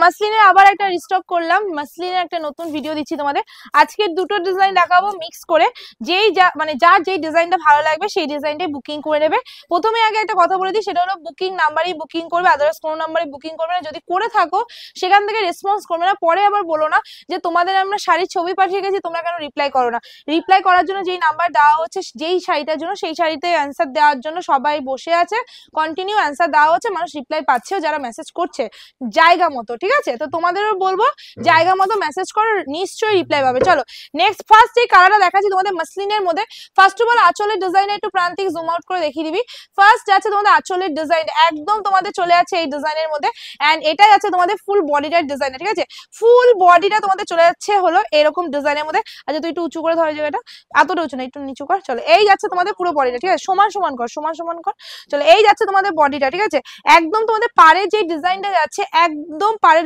মাসলিনের আবার একটা রিস্টক করলাম, মাসলিনের একটা নতুন ভিডিও দিচ্ছি তোমাদের। আজকে দুটো ডিজাইন দেখাবো মিক্স করে, যেই মানে যার যেই ডিজাইনটা ভালো লাগবে সেই ডিজাইনটাই বুকিং করে নেবে। প্রথমে আগে একটা কথা বলে দিই, সেটা হলো বুকিং নাম্বারই বুকিং করবে, আদারওয়াইজ কোনো নাম্বারে বুকিং করবে না। যদি করে থাকো সেখান থেকে রেসপন্স করবে না, পরে আবার বলো না যে তোমাদের আমরা শাড়ির ছবি পাঠিয়ে গেছি তোমরা কেন রিপ্লাই করো না। রিপ্লাই করার জন্য যেই নাম্বার দেওয়া হচ্ছে যেই শাড়িটার জন্য, সেই শাড়িতে অ্যান্সার দেওয়ার জন্য সবাই বসে আছে, কন্টিনিউ অ্যান্সার দেওয়া হচ্ছে, মানুষ রিপ্লাই পাচ্ছেও যারা মেসেজ করছে জায়গা মতো, ঠিক আছে? তো তোমাদেরও বলবো জায়গা মতো মেসেজ করো, নিশ্চয়ই রিপ্লাই পাবে। চলো নেক্সট ফার্স্ট যে কালারটা দেখাচ্ছি তোমাদের মাসলিনের মধ্যে, ফার্স্ট অফ অল আঁচলের ডিজাইনে একটু প্রান্তিক জুম আউট করে দেখিয়ে দিবি। ফার্স্ট যাচ্ছে তোমাদের আঁচলের ডিজাইন, একদম তোমাদের চলে যাচ্ছে এই ডিজাইনের মধ্যে, এন্ড এটা যাচ্ছে তোমাদের ফুল বডিটার ডিজাইন, ঠিক আছে? ফুল বডিটা তোমাদের চলে যাচ্ছে হলো এরকম ডিজাইনের মধ্যে। আচ্ছা তুই একটু উঁচু করে ধরে জায়গাটা, এতটা উঁচু না, একটু নিচু কর। চলো এই যাচ্ছে তোমাদের পুরো বডিটা, ঠিক আছে? সমান সমান কর, সমান সমান কর। চলো এই যাচ্ছে তোমাদের বডিটা, ঠিক আছে? একদম তোমাদের পাড়ে যে ডিজাইনটা যাচ্ছে, একদম পাড়ে